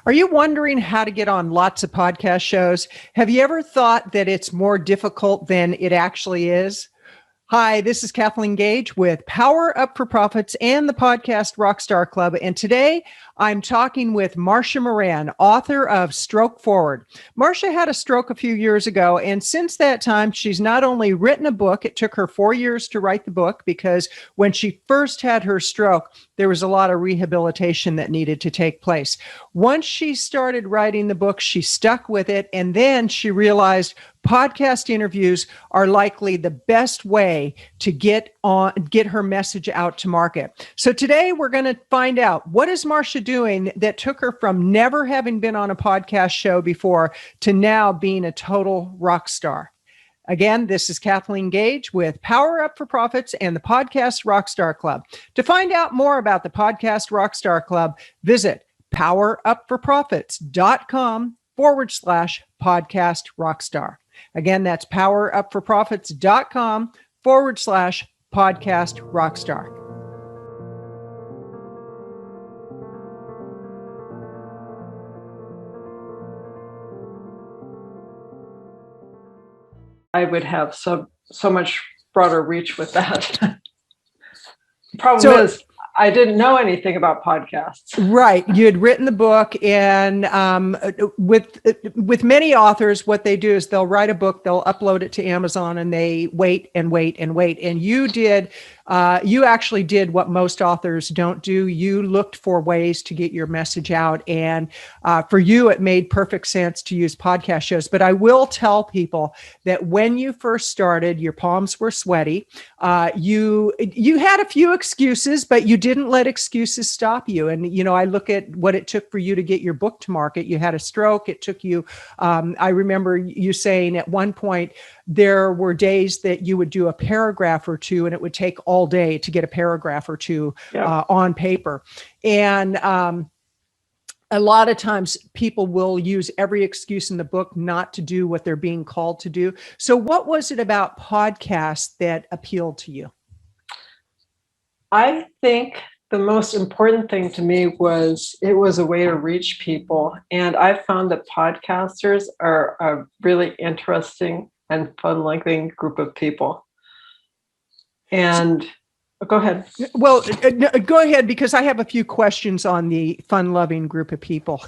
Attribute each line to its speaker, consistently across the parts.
Speaker 1: Are you wondering how to get on lots of podcast shows? Have you ever thought that it's more difficult than it actually is? Hi, this is Kathleen Gage with Power Up for Profits and the podcast Rockstar Club. And today I'm talking with Marcia Moran, author of Stroke Forward. Marcia had a stroke a few years ago, and since that time, she's not only written a book, it took her 4 years to write the book because when she first had her stroke, there was a lot of rehabilitation that needed to take place. Once she started writing the book, she stuck with it, and then she realized podcast interviews are likely the best way to get her message out to market. So today we're going to find out, what is Marcia doing that took her from never having been on a podcast show before to now being a total rock star. Again, this is Kathleen Gage with Power Up for Profits and the podcast Rockstar Club. To find out more about the podcast Rockstar Club, visit powerupforprofits.com/podcast rockstar. Again, that's powerupforprofits.com/podcast rockstar.
Speaker 2: I would have so much broader reach with that. Problem is, I didn't know anything about podcasts.
Speaker 1: Right. You had written the book, and with many authors, what they do is they'll write a book, they'll upload it to Amazon, and they wait and wait and wait. And you actually did what most authors don't do. You looked for ways to get your message out. And for you, it made perfect sense to use podcast shows. But I will tell people that when you first started, your palms were sweaty. You had a few excuses, but you didn't let excuses stop you. And, I look at what it took for you to get your book to market. You had a stroke. It took you, I remember you saying at one point, there were days that you would do a paragraph or two, and it would take all day to get a paragraph or two on paper. And a lot of times people will use every excuse in the book not to do what they're being called to do. So what was it about podcasts that appealed to you?
Speaker 2: I think the most important thing to me was it was a way to reach people. And I found that podcasters are a really interesting and fun-loving group of people. And go ahead.
Speaker 1: Well, go ahead, because I have a few questions on the fun-loving group of people.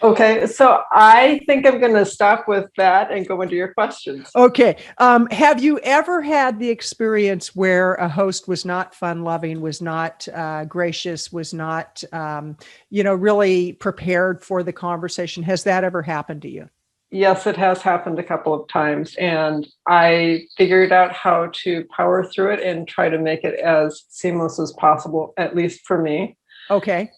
Speaker 2: Okay, so I think I'm going to stop with that and go into your questions.
Speaker 1: Okay. Have you ever had the experience where a host was not fun-loving, was not gracious, was not, really prepared for the conversation? Has that ever happened to you?
Speaker 2: Yes, it has happened a couple of times, and I figured out how to power through it and try to make it as seamless as possible, at least for me.
Speaker 1: Okay.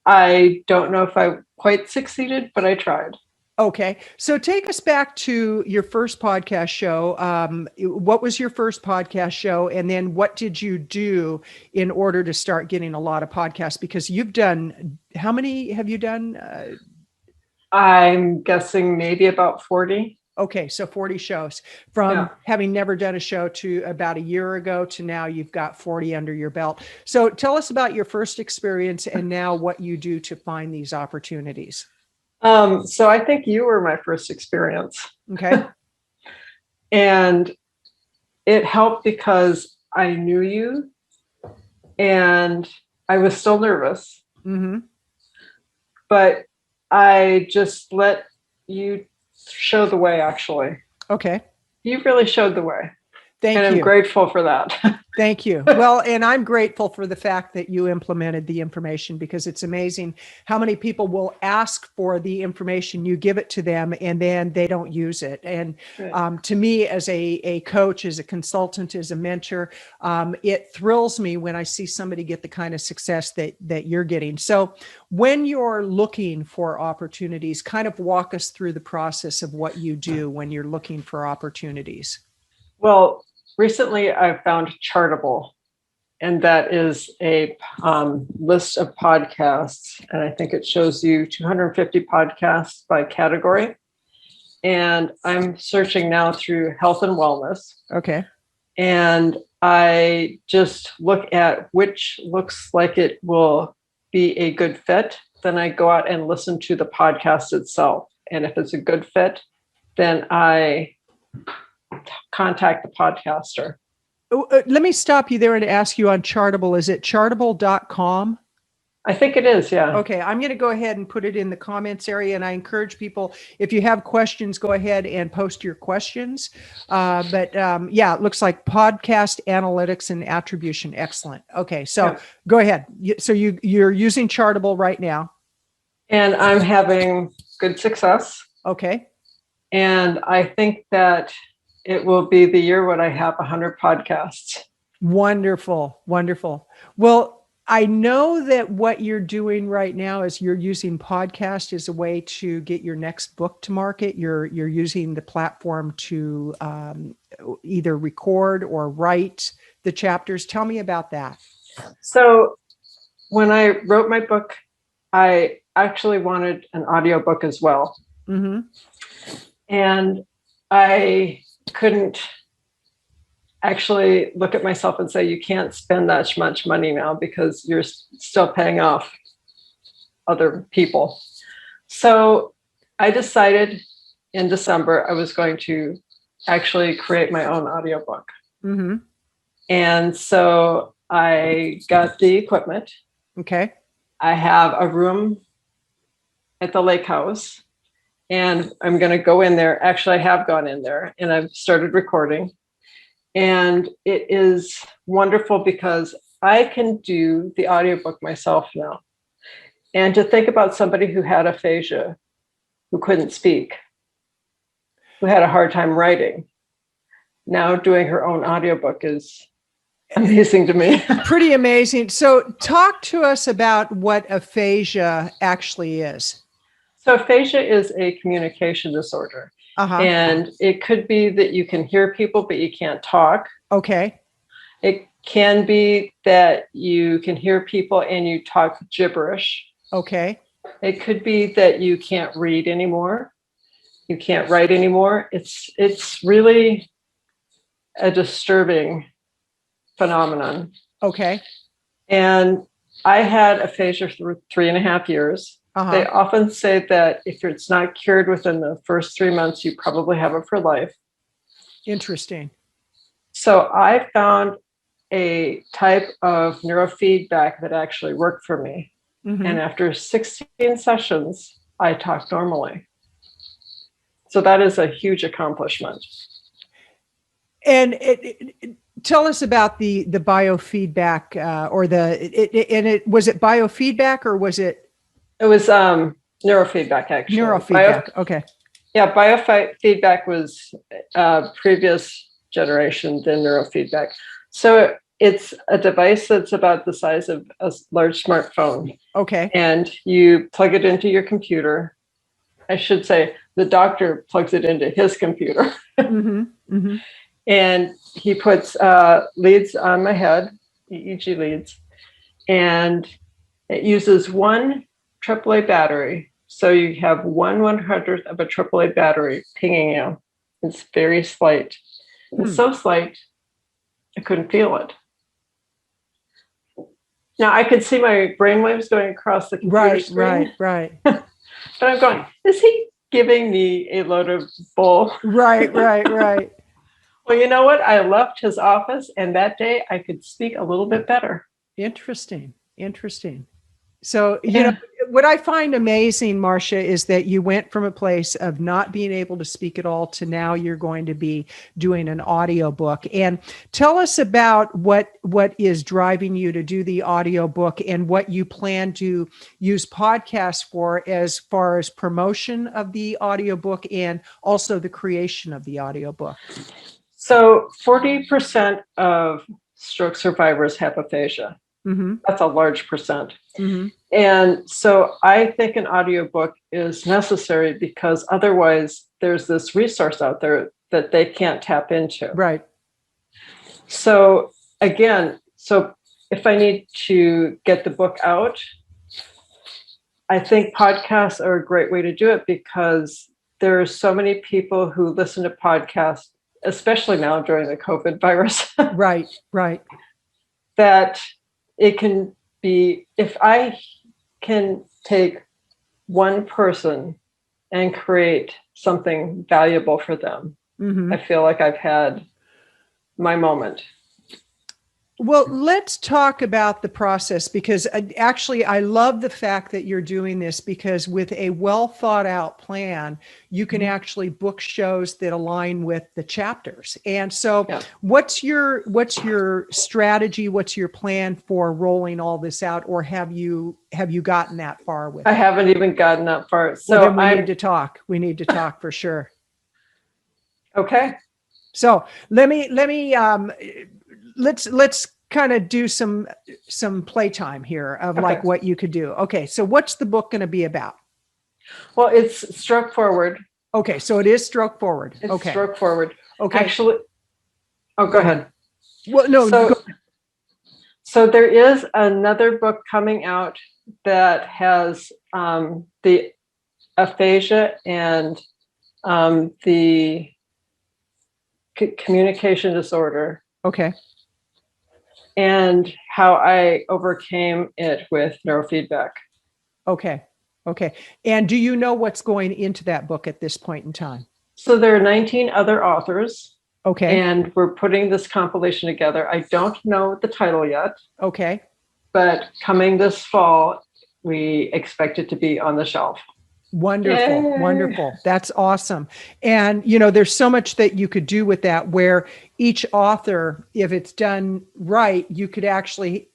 Speaker 2: I don't know if I quite succeeded, but I tried.
Speaker 1: Okay. So take us back to your first podcast show. What was your first podcast show? And then what did you do in order to start getting a lot of podcasts? Because you've done, how many have you done?
Speaker 2: I'm guessing maybe about 40.
Speaker 1: Okay, so 40 shows from having never done a show to about a year ago to now you've got 40 under your belt. So tell us about your first experience and now what you do to find these opportunities.
Speaker 2: So I think you were my first experience.
Speaker 1: Okay.
Speaker 2: And it helped because I knew you and I was still nervous. Mm-hmm. But I just let you show the way, actually.
Speaker 1: Okay.
Speaker 2: You really showed the way.
Speaker 1: Thank you.
Speaker 2: And I'm grateful for that.
Speaker 1: Thank you. Well, and I'm grateful for the fact that you implemented the information, because it's amazing how many people will ask for the information, you give it to them, and then they don't use it. And to me, as a coach, as a consultant, as a mentor, it thrills me when I see somebody get the kind of success that you're getting. So when you're looking for opportunities, kind of walk us through the process of what you do when you're looking for opportunities.
Speaker 2: Well, recently I found Chartable, and that is a list of podcasts. And I think it shows you 250 podcasts by category. And I'm searching now through health and wellness.
Speaker 1: Okay.
Speaker 2: And I just look at which looks like it will be a good fit, then I go out and listen to the podcast itself. And if it's a good fit, then I contact the podcaster.
Speaker 1: Let me stop you there and ask you on Chartable. Is it chartable.com?
Speaker 2: I think it is, yeah.
Speaker 1: Okay, I'm going to go ahead and put it in the comments area, and I encourage people, if you have questions, go ahead and post your questions. Yeah, it looks like podcast analytics and attribution. Excellent. Okay, so Go ahead. So you're using Chartable right now.
Speaker 2: And I'm having good success.
Speaker 1: Okay.
Speaker 2: And I think that it will be the year when I have 100 podcasts.
Speaker 1: Wonderful, wonderful. Well, I know that what you're doing right now is you're using podcast as a way to get your next book to market. You're using the platform to either record or write the chapters. Tell me about that.
Speaker 2: So when I wrote my book, I actually wanted an audiobook as well.
Speaker 1: Mm-hmm.
Speaker 2: And I couldn't actually look at myself and say, you can't spend that much money now because you're still paying off other people. So I decided in December I was going to actually create my own audiobook.
Speaker 1: Mm-hmm.
Speaker 2: And so I got the equipment.
Speaker 1: Okay.
Speaker 2: I have a room at the lake house, and I'm going to go in there. Actually, I have gone in there and I've started recording. And it is wonderful because I can do the audiobook myself now. And to think about somebody who had aphasia, who couldn't speak, who had a hard time writing, now doing her own audiobook is amazing to me.
Speaker 1: Pretty amazing. So talk to us about what aphasia actually is.
Speaker 2: So aphasia is a communication disorder.
Speaker 1: Uh-huh.
Speaker 2: And it could be that you can hear people, but you can't talk.
Speaker 1: Okay.
Speaker 2: It can be that you can hear people and you talk gibberish.
Speaker 1: Okay.
Speaker 2: It could be that you can't read anymore. You can't write anymore. It's really a disturbing phenomenon.
Speaker 1: Okay.
Speaker 2: And I had aphasia for 3.5 years.
Speaker 1: Uh-huh.
Speaker 2: They often say that if it's not cured within the first 3 months, you probably have it for life.
Speaker 1: Interesting.
Speaker 2: So I found a type of neurofeedback that actually worked for me.
Speaker 1: Mm-hmm.
Speaker 2: And after 16 sessions, I talk normally. So that is a huge accomplishment.
Speaker 1: And tell us about the biofeedback was it biofeedback or was it?
Speaker 2: It was neurofeedback, actually.
Speaker 1: Neurofeedback. Okay.
Speaker 2: Yeah, biofeedback was previous generation than neurofeedback. So it's a device that's about the size of a large smartphone.
Speaker 1: Okay.
Speaker 2: And you plug it into your computer. I should say the doctor plugs it into his computer.
Speaker 1: Mm-hmm. Mm-hmm.
Speaker 2: And he puts leads on my head, EEG leads, and it uses one AAA battery. So you have 1/100th of a AAA battery pinging you. It's very slight. It's so slight, I couldn't feel it. Now I could see my brainwaves going across the computer screen.
Speaker 1: Right.
Speaker 2: But I'm going, is he giving me a load of bull?
Speaker 1: Right.
Speaker 2: Well, you know what? I left his office, and that day I could speak a little bit better.
Speaker 1: Interesting. So, you know, what I find amazing, Marcia, is that you went from a place of not being able to speak at all to now you're going to be doing an audiobook. And tell us about what is driving you to do the audiobook and what you plan to use podcasts for as far as promotion of the audiobook and also the creation of the audiobook.
Speaker 2: So 40% of stroke survivors have aphasia.
Speaker 1: Mm-hmm.
Speaker 2: That's a large percent.
Speaker 1: Mm-hmm.
Speaker 2: And so I think an audiobook is necessary because otherwise there's this resource out there that they can't tap into.
Speaker 1: Right.
Speaker 2: So again, if I need to get the book out, I think podcasts are a great way to do it because there are so many people who listen to podcasts, especially now during the COVID virus.
Speaker 1: Right.
Speaker 2: That it can be, if I can take one person and create something valuable for them, I feel like I've had my moment.
Speaker 1: Well, let's talk about the process, because actually I love the fact that you're doing this, because with a well thought out plan, you can actually book shows that align with the chapters. And so what's your strategy? What's your plan for rolling all this out? Or have you gotten that far with it?
Speaker 2: I haven't even gotten that far. So
Speaker 1: well, then we need to talk. We need to talk for sure.
Speaker 2: Okay.
Speaker 1: So let's kind of do some playtime here of like what you could do. Okay. So what's the book going to be about?
Speaker 2: Well, it's stroke forward.
Speaker 1: Okay. So it is stroke forward.
Speaker 2: It's stroke forward.
Speaker 1: Okay.
Speaker 2: Actually, go ahead.
Speaker 1: Well, no.
Speaker 2: So there is another book coming out that has the aphasia and the communication disorder.
Speaker 1: Okay.
Speaker 2: And how I overcame it with neurofeedback.
Speaker 1: Okay. Okay. And do you know what's going into that book at this point in time?
Speaker 2: So there are 19 other authors.
Speaker 1: Okay.
Speaker 2: And we're putting this compilation together. I don't know the title yet.
Speaker 1: Okay.
Speaker 2: But coming this fall, we expect it to be on the shelf.
Speaker 1: Wonderful.
Speaker 2: Yay.
Speaker 1: Wonderful. That's awesome. And, there's so much that you could do with that, where each author, if it's done right, you could actually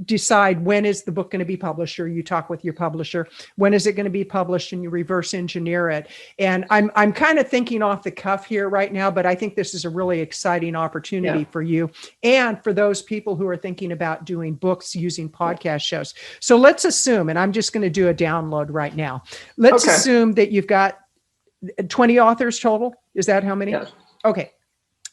Speaker 1: decide when is the book going to be published, or you talk with your publisher, when is it going to be published, and you reverse engineer it. And I'm kind of thinking off the cuff here right now, but I think this is a really exciting opportunity for you and for those people who are thinking about doing books using podcast shows. So let's assume, and I'm just going to do a download right now. Let's assume that you've got 20 authors total. Is that how many?
Speaker 2: Yes.
Speaker 1: Okay.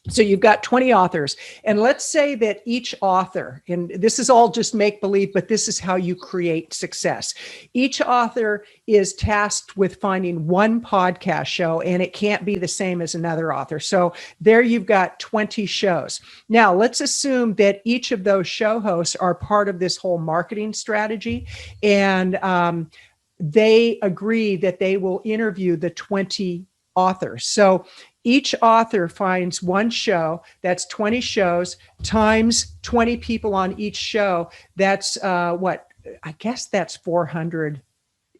Speaker 1: So you've got 20 authors, and let's say that each author, and this is all just make believe, but this is how you create success. Each author is tasked with finding one podcast show, and it can't be the same as another author. So there you've got 20 shows. Now let's assume that each of those show hosts are part of this whole marketing strategy, and they agree that they will interview the 20 authors. So each author finds one show. That's 20 shows times 20 people on each show. That's I guess that's 400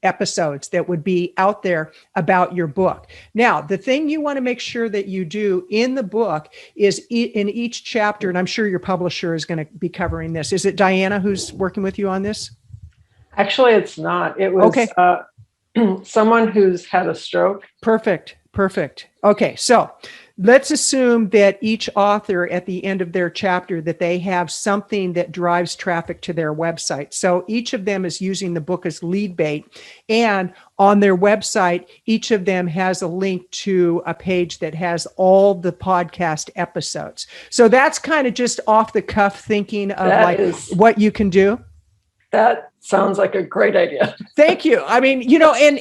Speaker 1: episodes that would be out there about your book. Now, the thing you want to make sure that you do in the book is in each chapter, and I'm sure your publisher is going to be covering this. Is it Diana who's working with you on this?
Speaker 2: Actually, it's not. It was someone who's had a stroke.
Speaker 1: Perfect. Okay, so let's assume that each author at the end of their chapter, that they have something that drives traffic to their website. So each of them is using the book as lead bait, and on their website, each of them has a link to a page that has all the podcast episodes. So that's kind of just off the cuff thinking of what you can do.
Speaker 2: That sounds like a great idea.
Speaker 1: Thank you. I mean,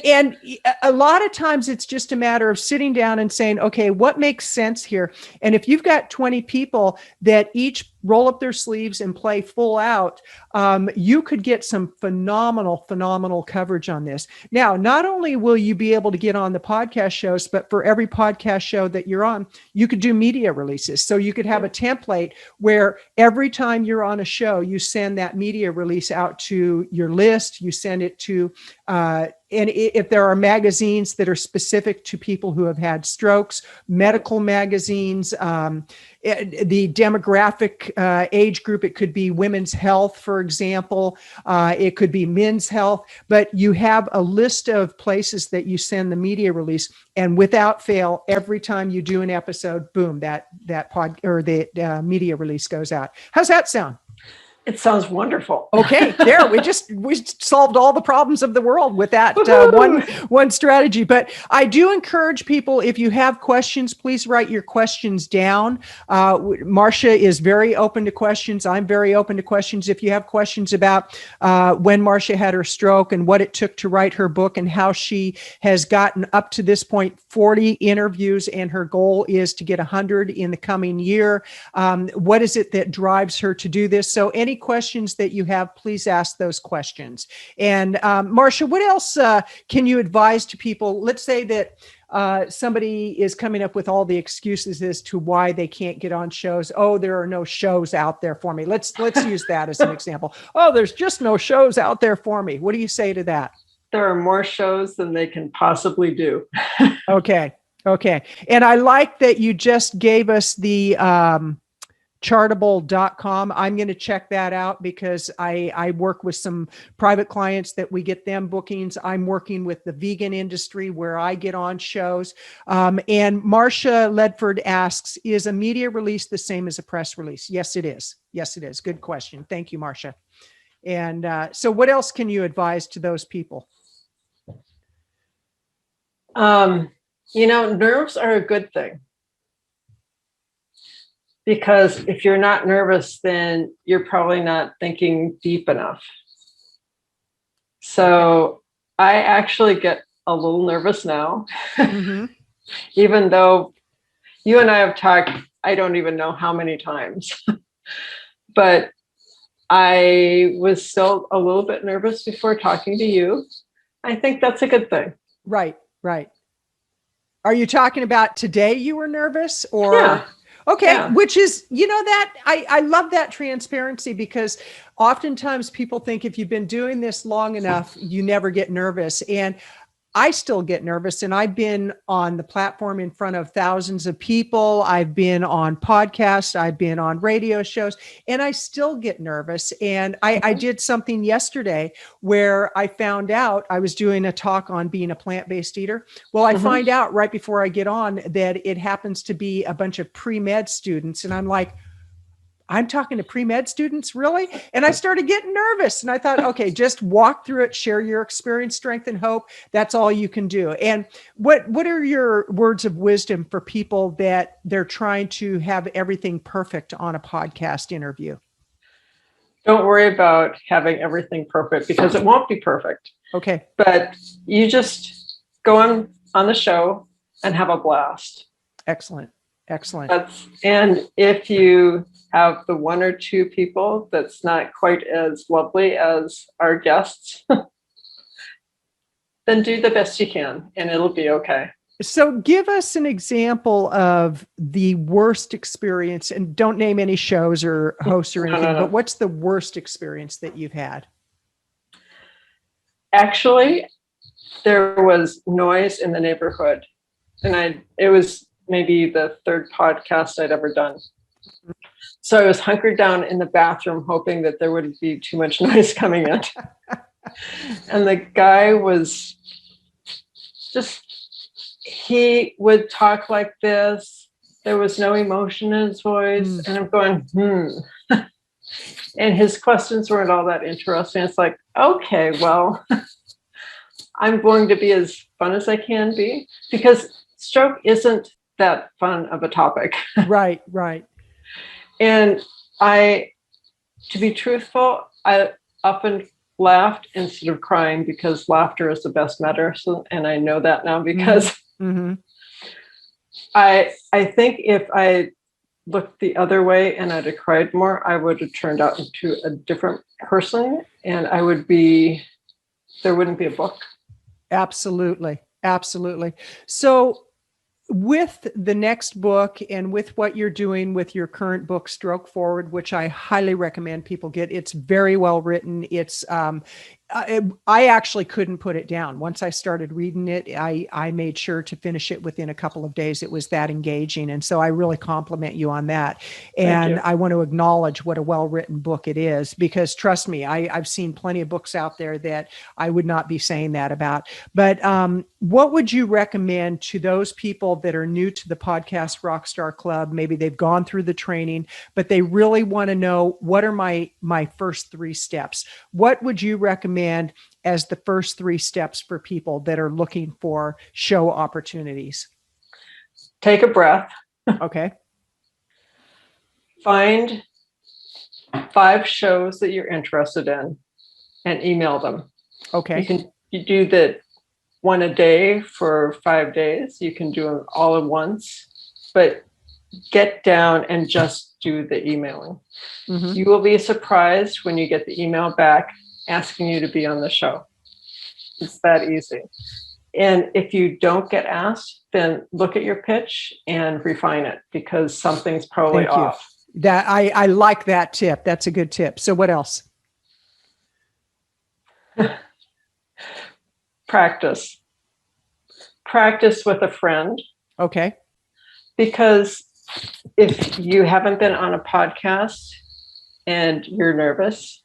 Speaker 1: and a lot of times it's just a matter of sitting down and saying, okay, what makes sense here? And if you've got 20 people that each roll up their sleeves and play full out, you could get some phenomenal coverage on this. Now, not only will you be able to get on the podcast shows, but for every podcast show that you're on, you could do media releases. So you could have a template where every time you're on a show, you send that media release out to your list, you send it to, and if there are magazines that are specific to people who have had strokes, medical magazines, the demographic age group, it could be women's health, for example, it could be men's health, but you have a list of places that you send the media release, and without fail, every time you do an episode, boom, that pod or the media release goes out. How's that sound?
Speaker 2: It sounds wonderful.
Speaker 1: Okay, there we solved all the problems of the world with that one strategy. But I do encourage people, if you have questions, please write your questions down. Marcia is very open to questions. I'm very open to questions. If you have questions about when Marcia had her stroke and what it took to write her book and how she has gotten up to this point 40 interviews, and her goal is to get 100 in the coming year. What is it that drives her to do this? So any questions that you have, please ask those questions. And Marcia, what else can you advise to people? Let's say that somebody is coming up with all the excuses as to why they can't get on shows. Oh, there are no shows out there for me. Let's use that as an example. Oh, there's just no shows out there for me. What do you say to that?
Speaker 2: There are more shows than they can possibly do.
Speaker 1: Okay. And I like that you just gave us the chartable.com. I'm going to check that out because I work with some private clients that we get them bookings. I'm working with the vegan industry where I get on shows. And Marcia Ledford asks, is a media release the same as a press release? Yes, it is. Good question. Thank you, Marcia. And so what else can you advise to those people?
Speaker 2: Nerves are a good thing. Because if you're not nervous, then you're probably not thinking deep enough. So I actually get a little nervous now, even though you and I have talked, I don't even know how many times, but I was still a little bit nervous before talking to you. I think that's a good thing.
Speaker 1: Right. Are you talking about today you were nervous or?
Speaker 2: Yeah.
Speaker 1: Okay.
Speaker 2: Yeah.
Speaker 1: Which is, that I love that transparency because oftentimes people think if you've been doing this long enough, you never get nervous. And I still get nervous, and I've been on the platform in front of thousands of people. I've been on podcasts, I've been on radio shows, and I still get nervous. And I did something yesterday where I found out I was doing a talk on being a plant-based eater. Well, I find out right before I get on that it happens to be a bunch of pre-med students. And I'm like, I'm talking to pre-med students, really? And I started getting nervous and I thought, okay, just walk through it, share your experience, strength, and hope. That's all you can do. And what are your words of wisdom for people that they're trying to have everything perfect on a podcast interview?
Speaker 2: Don't worry about having everything perfect because it won't be perfect.
Speaker 1: Okay.
Speaker 2: But you just go on the show and have a blast.
Speaker 1: Excellent.
Speaker 2: And if you have the one or two people that's not quite as lovely as our guests, then do the best you can and it'll be okay.
Speaker 1: So give us an example of the worst experience, and don't name any shows or hosts or anything, but what's the worst experience that you've had?
Speaker 2: Actually, there was noise in the neighborhood and it was maybe the third podcast I'd ever done. So I was hunkered down in the bathroom, hoping that there wouldn't be too much noise coming in. And the guy was he would talk like this. There was no emotion in his voice. And I'm going, And his questions weren't all that interesting. It's like, okay, well, I'm going to be as fun as I can be because stroke isn't that fun of a topic.
Speaker 1: Right.
Speaker 2: And to be truthful, I often laughed instead of crying because laughter is the best medicine. And I know that now because I think if I looked the other way and I'd have cried more, I would have turned out into a different person and there wouldn't be a book.
Speaker 1: Absolutely. So with the next book and with what you're doing with your current book, Stroke Forward, which I highly recommend people get, it's very well written. It's, I actually couldn't put it down. Once I started reading it, I made sure to finish it within a couple of days. It was that engaging. And so I really compliment you on that. And I want to acknowledge what a well-written book it is, because trust me, I've seen plenty of books out there that I would not be saying that about. But what would you recommend to those people that are new to the Podcast Rockstar Club? Maybe they've gone through the training, but they really want to know, what are my first 3 steps? What would you recommend as the first 3 steps for people that are looking for show opportunities?
Speaker 2: Take a breath.
Speaker 1: Okay.
Speaker 2: Find 5 shows that you're interested in and email them.
Speaker 1: Okay.
Speaker 2: You do that one a day for 5 days. You can do them all at once, but get down and just do the emailing.
Speaker 1: Mhm.
Speaker 2: You will be surprised when you get the email back asking you to be on the show. It's that easy. And if you don't get asked, then look at your pitch and refine it, because something's probably
Speaker 1: Thank you.
Speaker 2: off.
Speaker 1: That I like that tip. That's a good tip. So what else?
Speaker 2: Practice with a friend,
Speaker 1: Okay.
Speaker 2: because if you haven't been on a podcast and you're nervous,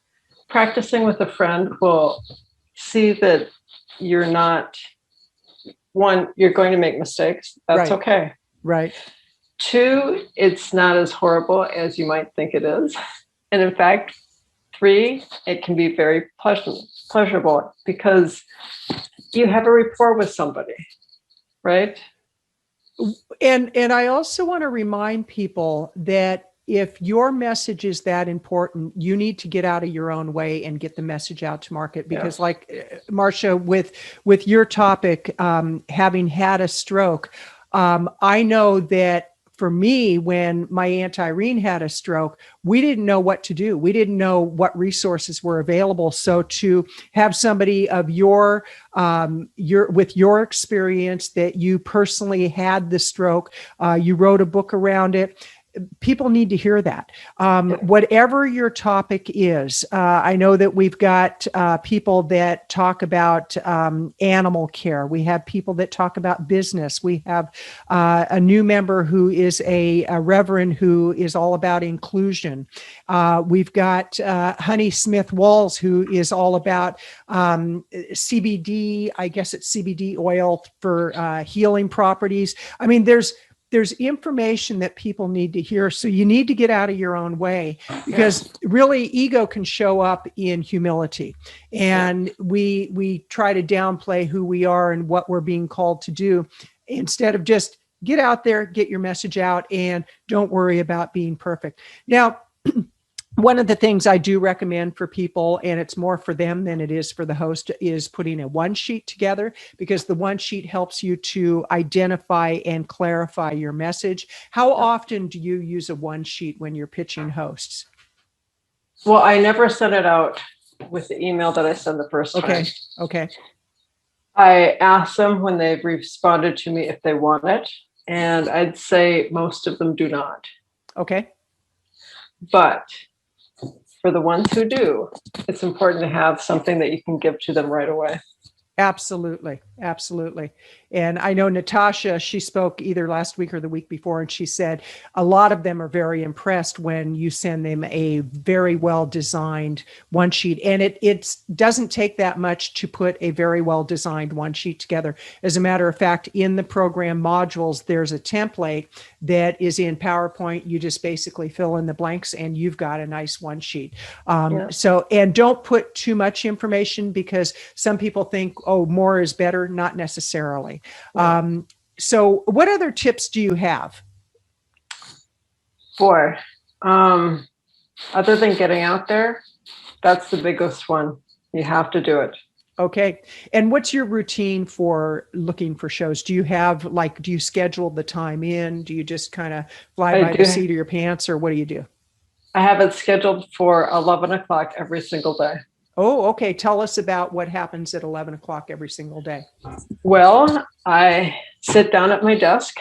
Speaker 2: practicing with a friend will see that you're not, one, you're going to make mistakes. That's
Speaker 1: Right.
Speaker 2: okay.
Speaker 1: Right.
Speaker 2: Two, it's not as horrible as you might think it is. And in fact, three, it can be very pleasurable, because you have a rapport with somebody, right?
Speaker 1: And I also want to remind people that if your message is that important, you need to get out of your own way and get the message out to market. Because, like Marcia, with your topic, having had a stroke, I know that for me, when my Aunt Irene had a stroke, we didn't know what to do. We didn't know what resources were available. So to have somebody of your with your experience, that you personally had the stroke, you wrote a book around it. People need to hear that. Whatever your topic is, I know that we've got people that talk about animal care. We have people that talk about business. We have a new member who is a reverend who is all about inclusion. We've got Honey Smith Walls, who is all about CBD. I guess it's CBD oil for healing properties. I mean, there's information that people need to hear. So you need to get out of your own way, because really ego can show up in humility. And we try to downplay who we are and what we're being called to do, instead of just get out there, get your message out, and don't worry about being perfect. Now, one of the things I do recommend for people, and it's more for them than it is for the host, is putting a one sheet together, because the one sheet helps you to identify and clarify your message. How often do you use a one sheet when you're pitching hosts?
Speaker 2: Well, I never send it out with the email that I send the first time.
Speaker 1: Okay.
Speaker 2: I ask them when they've responded to me if they want it, and I'd say most of them do not.
Speaker 1: Okay.
Speaker 2: But for the ones who do, it's important to have something that you can give to them right away.
Speaker 1: Absolutely. And I know Natasha, she spoke either last week or the week before, and she said a lot of them are very impressed when you send them a very well designed one sheet. And it doesn't take that much to put a very well designed one sheet together. As a matter of fact, in the program modules, there's a template that is in PowerPoint. You just basically fill in the blanks and you've got a nice one sheet. So, and don't put too much information, because some people think, oh, more is better. Not necessarily. So what other tips do you have?
Speaker 2: Boy, other than getting out there, that's the biggest one. You have to do it.
Speaker 1: Okay. And what's your routine for looking for shows? Do you have, do you schedule the time in? Do you just kind of fly by the seat of your pants, or what do you do?
Speaker 2: I have it scheduled for 11 o'clock every single day.
Speaker 1: Oh, okay. Tell us about what happens at 11 o'clock every single day.
Speaker 2: Well, I sit down at my desk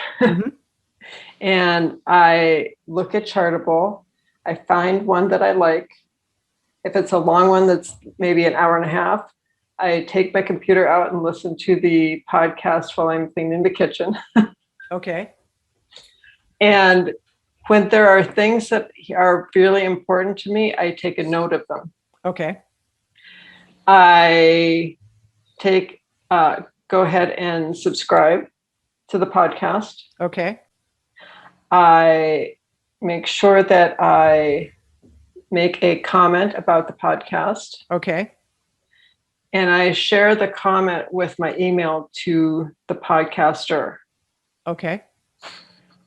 Speaker 2: and I look at Chartable. I find one that I like. If it's a long one that's maybe an hour and a half, I take my computer out and listen to the podcast while I'm cleaning the kitchen.
Speaker 1: Okay.
Speaker 2: And when there are things that are really important to me, I take a note of them.
Speaker 1: Okay.
Speaker 2: I go ahead and subscribe to the podcast.
Speaker 1: Okay.
Speaker 2: I make sure that I make a comment about the podcast.
Speaker 1: Okay.
Speaker 2: And I share the comment with my email to the podcaster.
Speaker 1: Okay.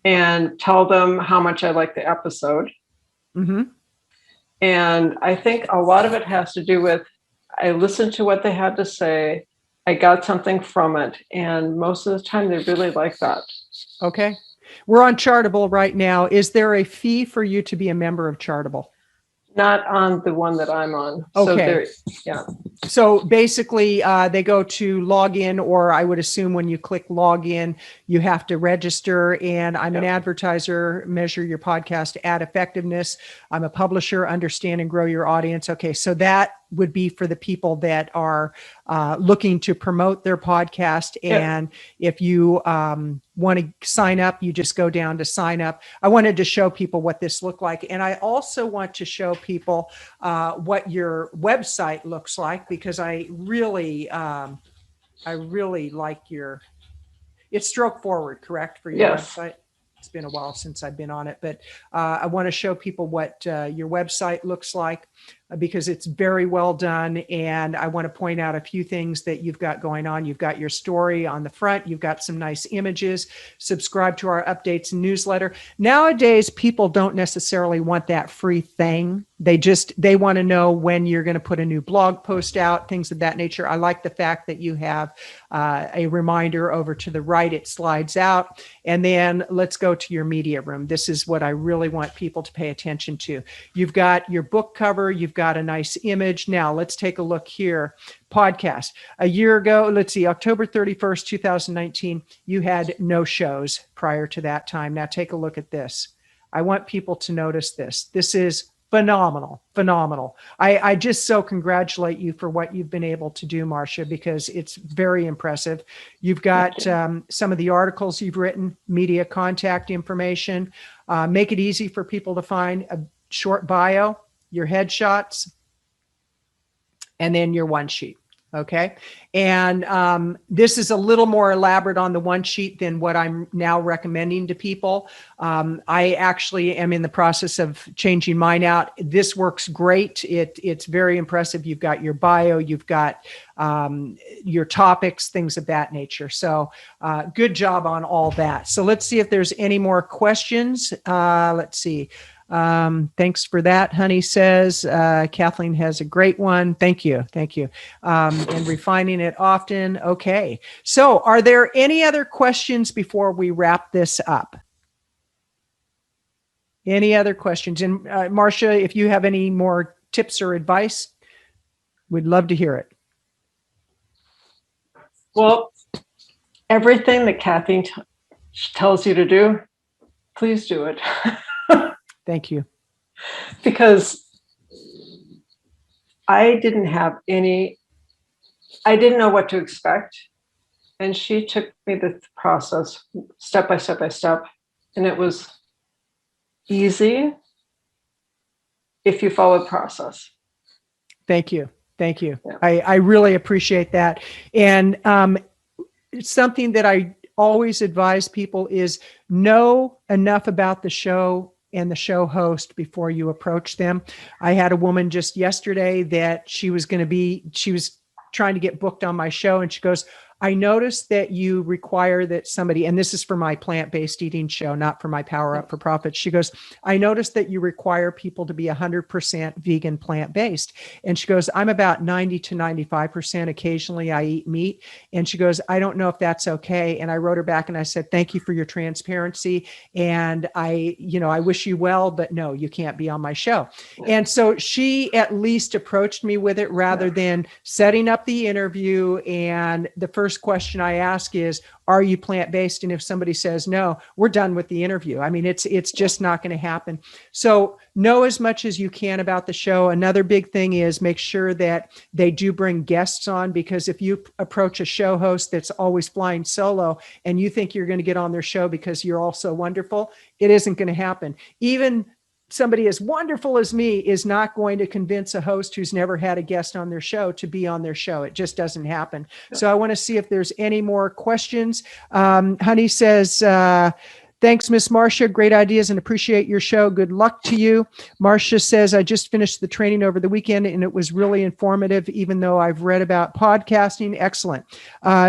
Speaker 2: And tell them how much I like the episode. And I think a lot of it has to do with, I listened to what they had to say. I got something from it. And most of the time they really like that.
Speaker 1: Okay. We're on Chartable right now. Is there a fee for you to be a member of Chartable?
Speaker 2: Not on the one that I'm on.
Speaker 1: Okay.
Speaker 2: Yeah.
Speaker 1: So basically, they go to log in, or I would assume when you click log in, you have to register. And I'm an advertiser, measure your podcast ad effectiveness. I'm a publisher, understand and grow your audience. Okay, so that would be for the people that are looking to promote their podcast. And if you want to sign up, you just go down to sign up. I wanted to show people what this looked like. And I also want to show people what your website looks like, because I really like it's stroke forward, correct, for your website? It's been a while since I've been on it, but I want to show people what your website looks like, because it's very well done. And I want to point out a few things that you've got going on. You've got your story on the front. You've got some nice images. Subscribe to our updates and newsletter. Nowadays, people don't necessarily want that free thing. They want to know when you're going to put a new blog post out, things of that nature. I like the fact that you have a reminder over to the right. It slides out. And then let's go to your media room. This is what I really want people to pay attention to. You've got your book cover. You've got a nice image. Now let's take a look here. Podcast. A year ago, let's see, October 31st, 2019, you had no shows prior to that time. Now take a look at this. I want people to notice this. This is phenomenal. I just so congratulate you for what you've been able to do, Marcia, because it's very impressive. You've got some of the articles you've written, media contact information, make it easy for people to find a short bio, your headshots, and then your one sheet. Okay. And this is a little more elaborate on the one sheet than what I'm now recommending to people. I actually am in the process of changing mine out. This works great. It's very impressive. You've got your bio, you've got your topics, things of that nature. So good job on all that. So let's see if there's any more questions. Let's see. Thanks for that, Honey says. Kathleen has a great one. Thank you. And refining it often. Okay. So are there any other questions before we wrap this up? Any other questions? And Marcia, if you have any more tips or advice, we'd love to hear it.
Speaker 2: Well, everything that Kathleen tells you to do, please do it.
Speaker 1: Thank you.
Speaker 2: Because I didn't know what to expect. And she took me the process step by step. And it was easy if you follow the process.
Speaker 1: Thank you. Yeah.
Speaker 2: I
Speaker 1: really appreciate that. And something that I always advise people is know enough about the show and the show host before you approach them. I had a woman just yesterday that she was trying to get booked on my show. And she goes, I noticed that you require that somebody, and this is for my plant-based eating show, not for my Power Up for Profit. She goes, I noticed that you require people to be 100% vegan plant-based. And she goes, I'm about 90 to 95%. Occasionally I eat meat. And she goes, I don't know if that's okay. And I wrote her back and I said, thank you for your transparency. And I wish you well, but no, you can't be on my show. And so she at least approached me with it rather than setting up the interview. And the first question I ask is, are you plant-based? And if somebody says no, we're done with the interview. I mean, it's just not going to happen. So know as much as you can about the show. Another big thing is make sure that they do bring guests on, because if you approach a show host that's always flying solo and you think you're going to get on their show because you're all so wonderful, it isn't going to happen. Even somebody as wonderful as me is not going to convince a host who's never had a guest on their show to be on their show. It just doesn't happen. So I want to see if there's any more questions. Honey says, thanks, Miss Marcia. Great ideas and appreciate your show. Good luck to you. Marcia says, I just finished the training over the weekend and it was really informative, even though I've read about podcasting. Excellent.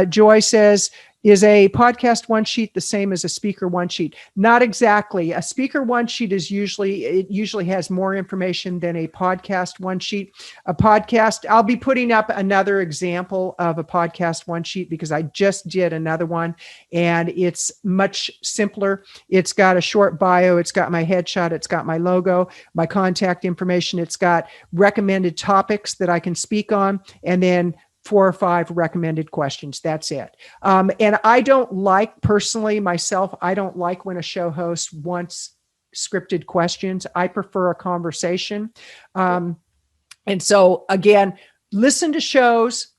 Speaker 1: Joy says, Is a podcast one sheet the same as a speaker one sheet? Not exactly. A speaker one sheet usually has more information than a podcast one sheet. A podcast, I'll be putting up another example of a podcast one sheet because I just did another one and it's much simpler. It's got a short bio. It's got my headshot. It's got my logo, my contact information. It's got recommended topics that I can speak on, and then 4 or 5 recommended questions. That's it. And I don't like, personally, myself, I don't like when a show host wants scripted questions. I prefer a conversation. And so again, listen to shows,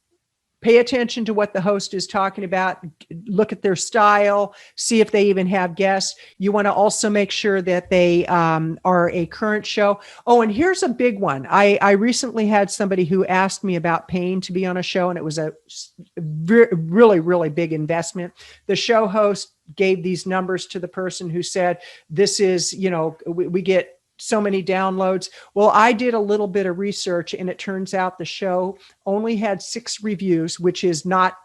Speaker 1: pay attention to what the host is talking about, look at their style, see if they even have guests. You want to also make sure that they are a current show. Oh, and here's a big one. I recently had somebody who asked me about paying to be on a show, and it was a really, really big investment. The show host gave these numbers to the person who said, this is, we get so many downloads. Well, I did a little bit of research and it turns out the show only had 6 reviews, which is not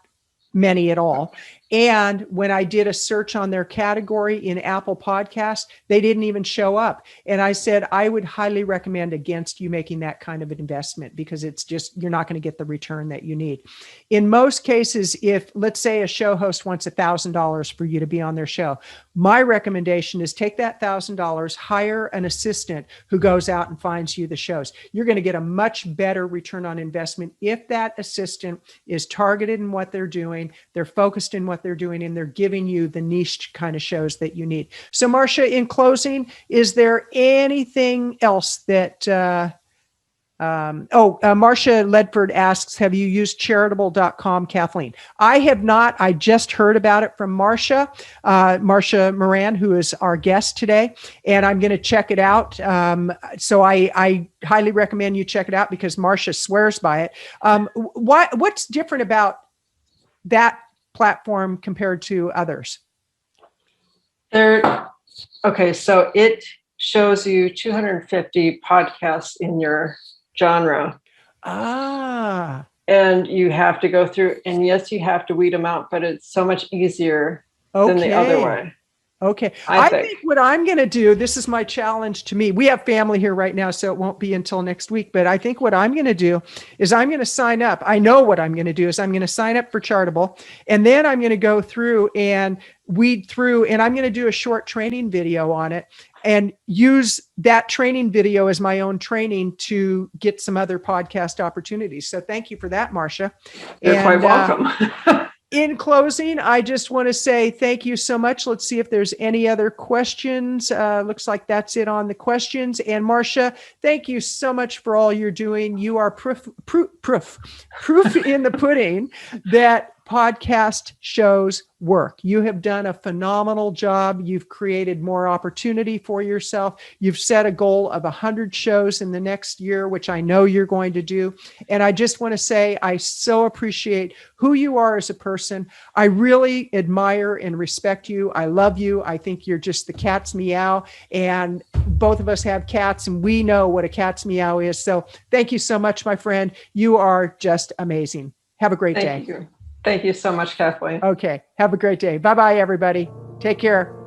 Speaker 1: many at all. And when I did a search on their category in Apple Podcasts, they didn't even show up. And I said, I would highly recommend against you making that kind of an investment because it's just, you're not going to get the return that you need. In most cases, if let's say a show host wants $1,000 for you to be on their show, my recommendation is take that $1,000, hire an assistant who goes out and finds you the shows. You're going to get a much better return on investment if that assistant is targeted in what they're doing, they're focused in what they're doing, and they're giving you the niche kind of shows that you need. So Marcia, in closing, is there anything else that, Marcia Ledford asks, have you used charitable.com, Kathleen? I have not. I just heard about it from Marcia Moran, who is our guest today, and I'm going to check it out. So I highly recommend you check it out because Marcia swears by it. What's different about that platform compared to others?
Speaker 2: Okay, so it shows you 250 podcasts in your genre. And you have to go through, and yes, you have to weed them out, but it's so much easier than the other way.
Speaker 1: Okay. I think what I'm going to do, this is my challenge to me. We have family here right now, so it won't be until next week. But I think what I'm going to do is I'm going to sign up. I know what I'm going to do is I'm going to sign up for Chartable. And then I'm going to go through and weed through, and I'm going to do a short training video on it and use that training video as my own training to get some other podcast opportunities. So thank you for that, Marcia.
Speaker 2: You're quite welcome.
Speaker 1: In closing, I just want to say thank you so much. Let's see if there's any other questions. Looks like that's it on the questions. And Marcia, thank you so much for all you're doing. You are proof in the pudding that podcast shows work. You have done a phenomenal job. You've created more opportunity for yourself. You've set a goal of 100 shows in the next year, which I know you're going to do. And I just want to say, I so appreciate who you are as a person. I really admire and respect you. I love you. I think you're just the cat's meow. And both of us have cats and we know what a cat's meow is. So thank you so much, my friend. You are just amazing. Have a great day.
Speaker 2: Thank you so much, Kathleen.
Speaker 1: Okay. Have a great day. Bye-bye, everybody. Take care.